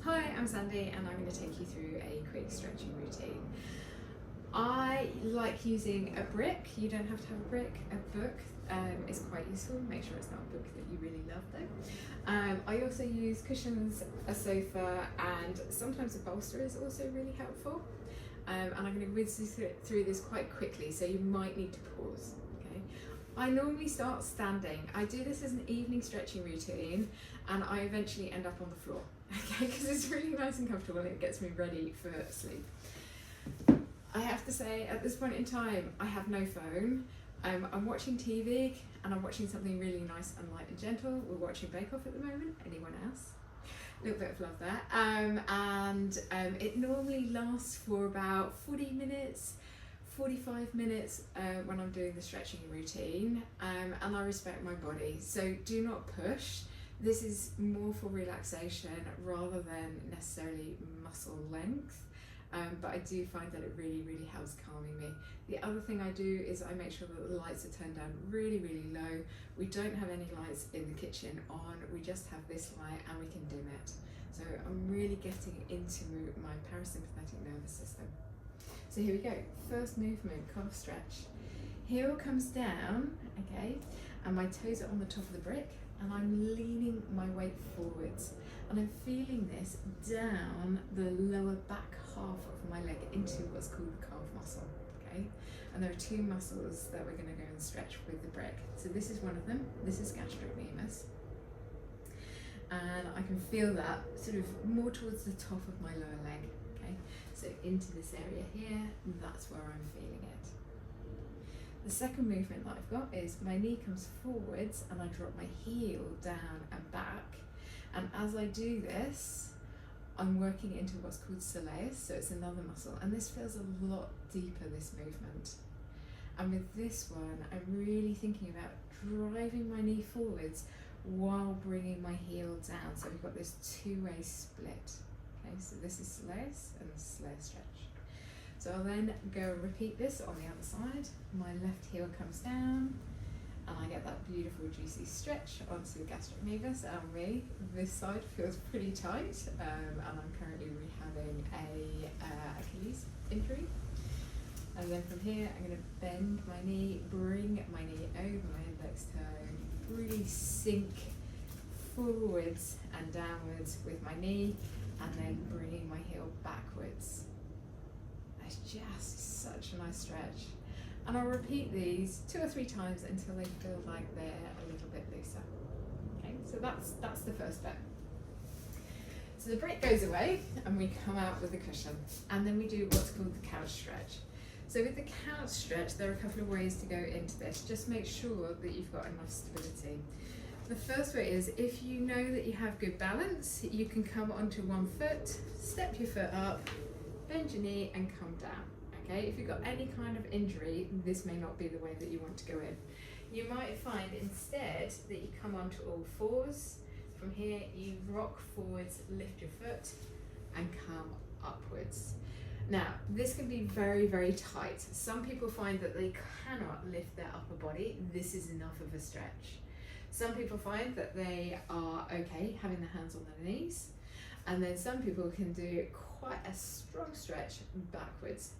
Hi, I'm Sandy and I'm going to take you through a quick stretching routine. I like using a brick. You don't have to have a brick. A book is quite useful. Make sure it's not a book that you really love though. I also use cushions, a sofa, and sometimes a bolster is also really helpful. And I'm going to whiz you through this quite quickly, so you might need to pause. Okay. I normally start standing. I do this as an evening stretching routine and I eventually end up on the floor, okay, because it's really nice and comfortable and it gets me ready for sleep. I have to say, at this point in time, I have no phone. I'm watching TV and I'm watching something really nice and light and gentle. We're watching Bake Off at the moment. Anyone else? A little bit of love there. It normally lasts for about 40 minutes, 45 minutes when I'm doing the stretching routine, and I respect my body, so do not push. This is more for relaxation rather than necessarily muscle length, but I do find that it really helps calming me. The other thing I do is I make sure that the lights are turned down really low. We don't have any lights in the kitchen on, we just have this light and we can dim it. So I'm really getting into my parasympathetic nervous system. So here we go. First movement, calf stretch. Heel comes down, okay, and my toes are on the top of the brick and I'm leaning my weight forwards and I'm feeling this down the lower back half of my leg into what's called the calf muscle, okay? And there are two muscles that we're gonna go and stretch with the brick. So this is one of them, this is gastrocnemius. And I can feel that sort of more towards the top of my lower leg, okay? So into this area here, that's where I'm feeling it. The second movement that I've got is my knee comes forwards and I drop my heel down and back. And as I do this, I'm working into what's called soleus, so it's another muscle. And this feels a lot deeper, this movement. And with this one, I'm really thinking about driving my knee forwards while bringing my heel down. So we've got this two-way split. Okay, so this is soleus and the soleus stretch. So I'll then go and repeat this on the other side. My left heel comes down and I get that beautiful juicy stretch onto the gastrocnemius and me. This side feels pretty tight and I'm currently rehabbing a Achilles injury. And then from here I'm going to bend my knee, bring my knee over my index toe, really sink forwards and downwards with my knee and then bringing my heel backwards. It's just such a nice stretch. And I'll repeat these 2 or 3 times until they feel like they're a little bit looser. Okay, so that's the first bit. So the brick goes away and we come out with the cushion. And then we do what's called the couch stretch. So with the couch stretch, there are a couple of ways to go into this. Just make sure that you've got enough stability. The first way is, if you know that you have good balance, you can come onto one foot, step your foot up, bend your knee and come down. Okay, if you've got any kind of injury, this may not be the way that you want to go in. You might find instead that you come onto all fours. From here, you rock forwards, lift your foot and come upwards. Now, this can be very tight. Some people find that they cannot lift their upper body. This is enough of a stretch. Some people find that they are okay having their hands on their knees. And then some people can do quite a strong stretch backwards.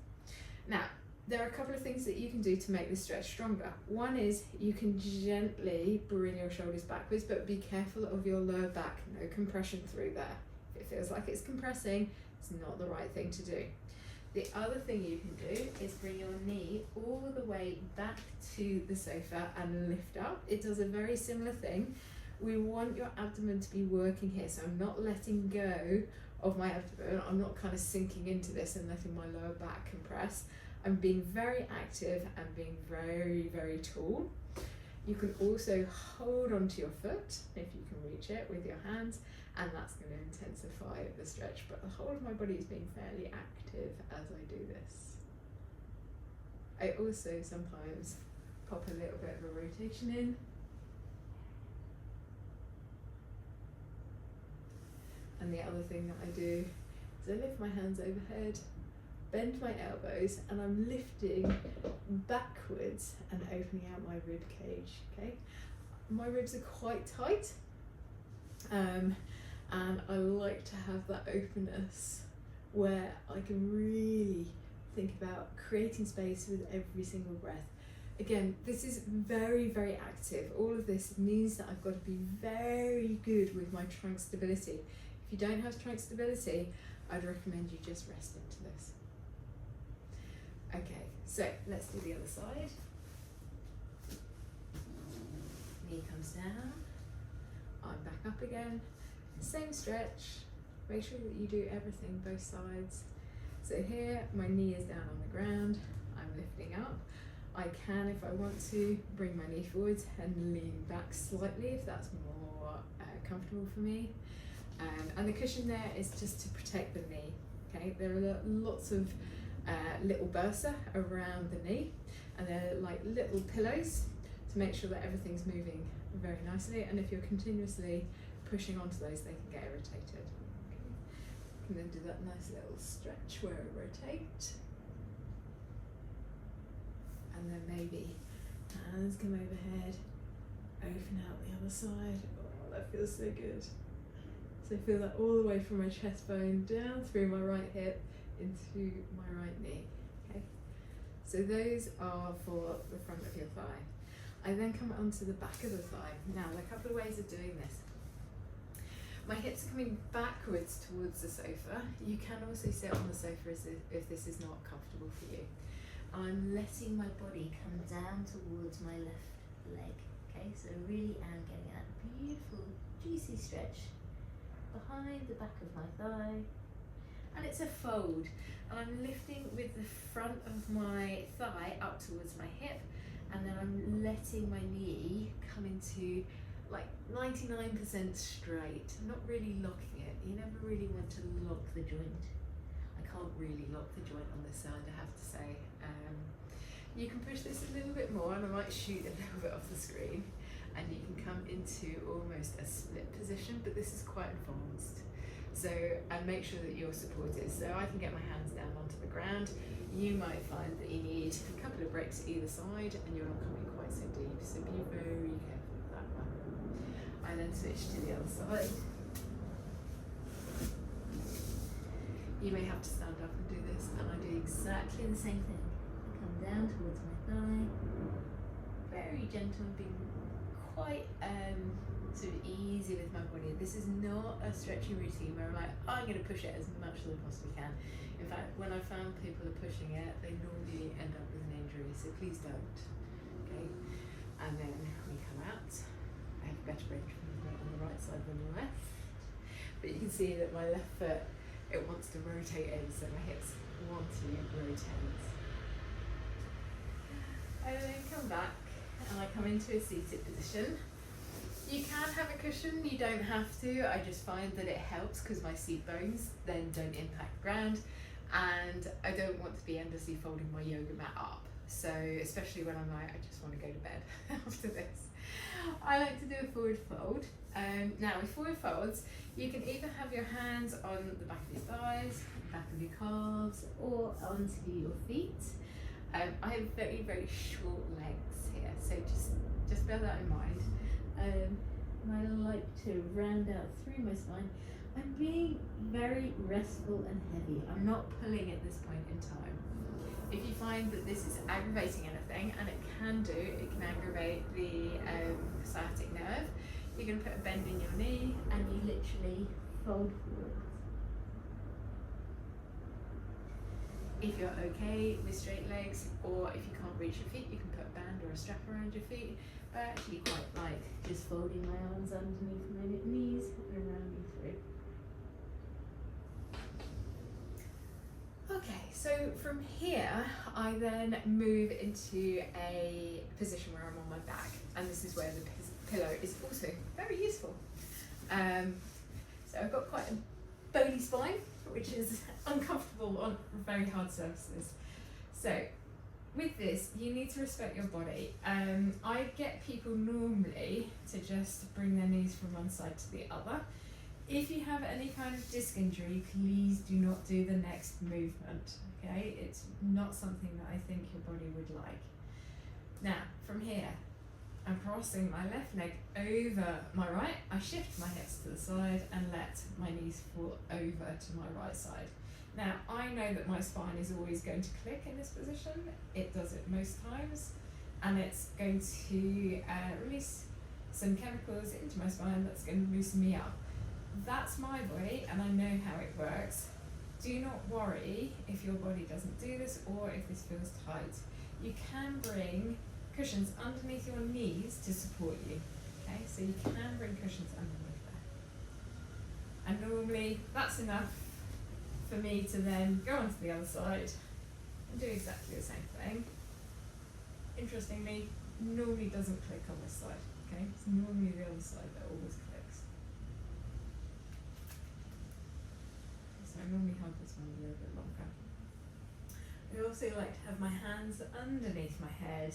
Now, there are a couple of things that you can do to make this stretch stronger. One is you can gently bring your shoulders backwards, but be careful of your lower back. No compression through there. If it feels like it's compressing, it's not the right thing to do. The other thing you can do is bring your knee all the way back to the sofa and lift up. It does a very similar thing. We want your abdomen to be working here, so I'm not letting go of my abdomen. I'm not kind of sinking into this and letting my lower back compress. I'm being very active and being very tall. You can also hold onto your foot if you can reach it with your hands, and that's going to intensify the stretch, but the whole of my body is being fairly active as I do this. I also sometimes pop a little bit of a rotation in. And the other thing that I do is I lift my hands overhead, bend my elbows, and I'm lifting backwards and opening out my rib cage, okay? My ribs are quite tight, and I like to have that openness where I can really think about creating space with every single breath. Again, this is very, very active. All of this means that I've got to be very good with my trunk stability. If you don't have trunk stability, I'd recommend you just rest into this. Okay, so let's do the other side. Knee comes down, arm back up again. Same stretch. Make sure that you do everything, both sides. So here, my knee is down on the ground. I'm lifting up. I can, if I want to, bring my knee forwards and lean back slightly if that's more comfortable for me. And the cushion there is just to protect the knee. Okay, there are lots of little bursa around the knee, and they're like little pillows to make sure that everything's moving very nicely. And if you're continuously pushing onto those, they can get irritated. Okay. And then do that nice little stretch where it rotates. And then maybe hands come overhead, open out the other side. Oh, that feels so good. So feel that all the way from my chest bone down through my right hip into my right knee. Okay. So those are for the front of your thigh. I then come onto the back of the thigh. Now, there are a couple of ways of doing this. My hips are coming backwards towards the sofa. You can also sit on the sofa if this is not comfortable for you. I'm letting my body come down towards my left leg. Okay, so really am getting that beautiful, juicy stretch behind the back of my thigh. And it's a fold. And I'm lifting with the front of my thigh up towards my hip, and then I'm letting my knee come into like 99% straight. I'm not really locking it. You never really want to lock the joint. I can't really lock the joint on this side, I have to say. You can push this a little bit more, and I might shoot a little bit off the screen, and you can come into almost a split position, but this is quite advanced. So, and make sure that you're supported. So I can get my hands down onto the ground. You might find that you need a couple of breaks either side, and you're not coming quite so deep, so be very careful with that one. I then switch to the other side. You may have to stand up and do this, and I do exactly the same thing. I come down towards my thigh, very gentle, being quite sort of easy with my body. This is not a stretching routine where I'm like, I'm going to push it as much as I possibly can. In fact, when I found people are pushing it, they normally end up with an injury, so please don't. Okay, and then we come out. I have a better range of movement on the right side than the left, but you can see that my left foot, it wants to rotate in, so my hips want to rotate. I then come back and I come into a seated position. You can have a cushion, you don't have to. I just find that it helps because my seat bones then don't impact the ground, and I don't want to be endlessly folding my yoga mat up. So especially when I'm like, I just want to go to bed after this. I like to do a forward fold. Now with forward folds, you can either have your hands on the back of your thighs, back of your calves, or onto your feet. I have very, very short legs here, so just bear that in mind. And I like to round out through my spine. I'm being very restful and heavy. I'm not pulling at this point in time. If you find that this is aggravating anything, and it can aggravate the sciatic nerve, you're going to put a bend in your knee and you literally fold forward. If you're okay with straight legs, or if you can't reach your feet, you can put a band or a strap around your feet. But I actually quite like just folding my arms underneath my knees and rounding through. Okay, so from here, I then move into a position where I'm on my back, and this is where the pillow is also very useful. So I've got quite a bony spine, which is uncomfortable on very hard surfaces. So with this, you need to respect your body. I get people normally to just bring their knees from one side to the other. If you have any kind of disc injury, please do not do the next movement, okay? It's not something that I think your body would like. Now, from here, I'm crossing my left leg over my right. I shift my hips to the side and let my knees fall over to my right side. Now, I know that my spine is always going to click in this position. It does it most times, and it's going to release some chemicals into my spine that's going to loosen me up. That's my body, and I know how it works. Do not worry if your body doesn't do this or if this feels tight. You can bring cushions underneath your knees to support you. Okay, so you can bring cushions underneath there. And normally that's enough for me to then go onto the other side and do exactly the same thing. Interestingly, normally doesn't click on this side. Okay, it's normally the other side that always clicks. So I normally hold this one a little bit longer. I also like to have my hands underneath my head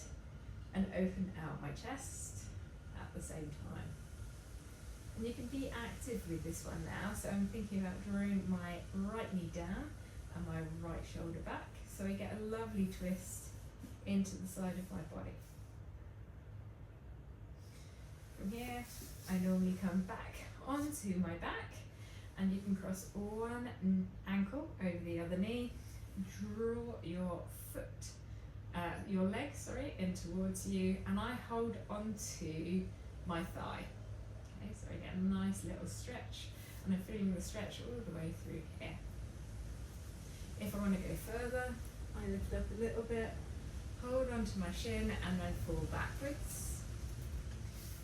and open out my chest at the same time. And you can be active with this one now. So I'm thinking about drawing my right knee down and my right shoulder back. So I get a lovely twist into the side of my body. From here, I normally come back onto my back, and you can cross one ankle over the other knee, draw your leg in towards you, and I hold onto my thigh. Okay, so I get a nice little stretch, and I'm feeling the stretch all the way through here. If I want to go further, I lift up a little bit, hold onto my shin, and then fall backwards.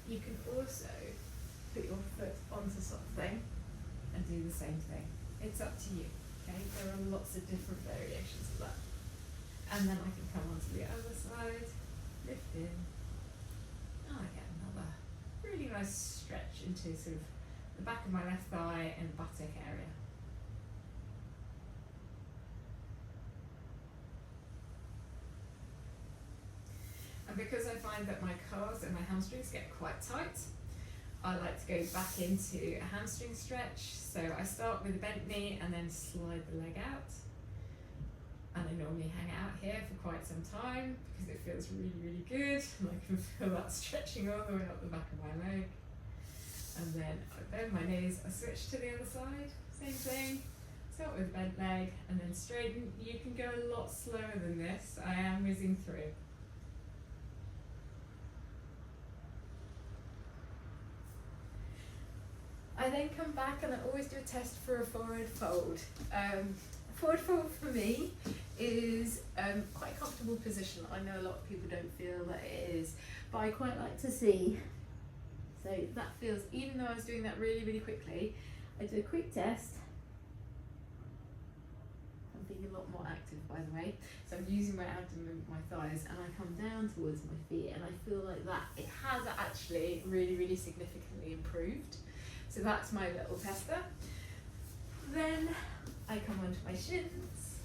You can also put your foot onto something and do the same thing. It's up to you. Okay, there are lots of different variations of that. And then I can come onto the other side, lift in, and I get another really nice stretch into sort of the back of my left thigh and buttock area. And because I find that my calves and my hamstrings get quite tight, I like to go back into a hamstring stretch. So I start with a bent knee and then slide the leg out. And I normally hang out here for quite some time because it feels really, really good. And I can feel that stretching all the way up the back of my leg. And then I bend my knees, I switch to the other side, same thing. Start with a bent leg and then straighten. You can go a lot slower than this. I am whizzing through. I then come back and I always do a test for a forward fold. Forward fold for me is quite a comfortable position. I know a lot of people don't feel that it is, but I quite like to see. So that feels, even though I was doing that really, really quickly, I do a quick test. I'm being a lot more active, by the way. So I'm using my abdomen, my thighs, and I come down towards my feet, and I feel like that it has actually really, really significantly improved. So that's my little tester. Then I come onto my shins.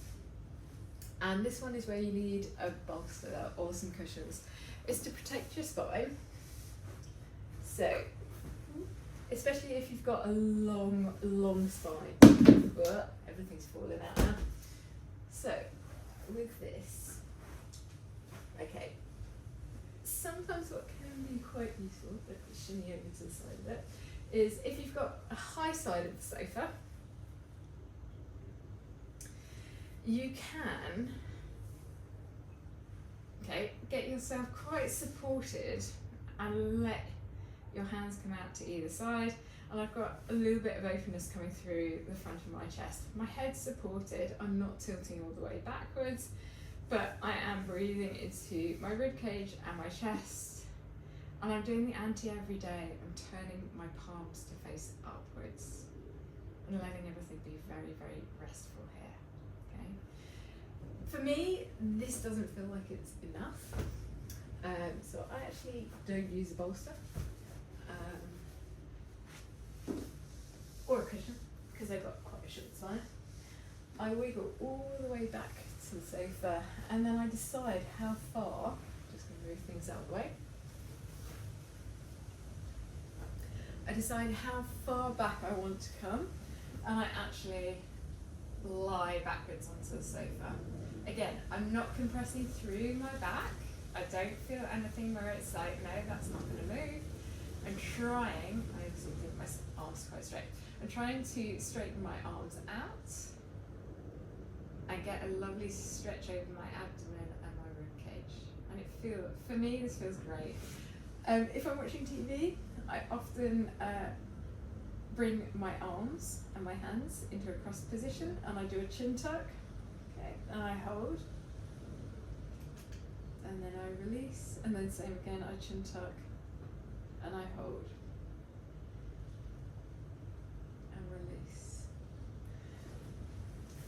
And this one is where you need a bolster or some cushions. It's to protect your spine. So, especially if you've got a long, long spine. Well, everything's falling out now. So, with this, okay. Sometimes what can be quite useful, but shimmy over to the side of it, is if you've got a high side of the sofa, you can get yourself quite supported and let your hands come out to either side, and I've got a little bit of openness coming through the front of my chest. My head's supported, I'm not tilting all the way backwards, but I am breathing into my rib cage and my chest. And I'm doing the anti every day. I'm turning my palms to face upwards and letting everything be very, very restful here. Okay. For me, this doesn't feel like it's enough. So I actually don't use a bolster or a cushion because I've got quite a short spine. I wiggle all the way back to the sofa, and then I decide how far. Just going to move things out of the way. I decide how far back I want to come, and I actually lie backwards onto the sofa. Again, I'm not compressing through my back, I don't feel anything where it's like, no, that's not going to move. I'm trying, I obviously think my arms quite straight. I'm trying to straighten my arms out and get a lovely stretch over my abdomen and my rib cage. And for me, this feels great. If I'm watching TV, I often bring my arms and my hands into a cross position and I do a chin tuck, okay, and I hold, and then I release, and then same again, I chin tuck and I hold and release.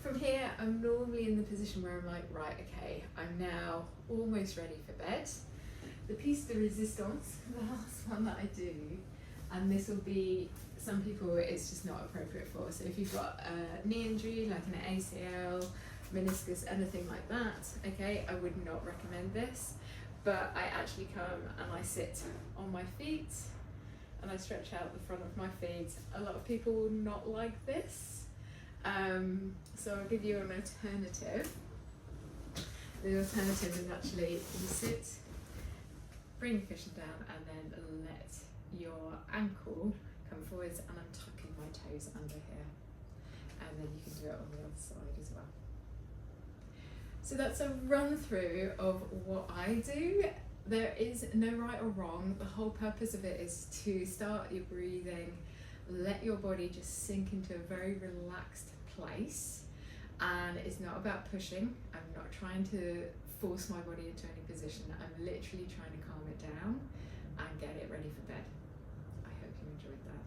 From here, I'm normally in the position where I'm like, right, okay, I'm now almost ready for bed. The piece de resistance, the last one that I do, and this will be, some people it's just not appropriate for. So if you've got a knee injury, like an ACL, meniscus, anything like that, okay, I would not recommend this. But I actually come and I sit on my feet and I stretch out the front of my feet. A lot of people will not like this. So I'll give you an alternative. The alternative is actually you sit, bring your cushion down, and then let your ankle come forwards, and I'm tucking my toes under here. And then you can do it on the other side as well. So that's a run through of what I do. There is no right or wrong. The whole purpose of it is to start your breathing, let your body just sink into a very relaxed place. And it's not about pushing. I'm not trying to force my body into any position. I'm literally trying to calm it down and get it ready for bed. I hope you enjoyed that.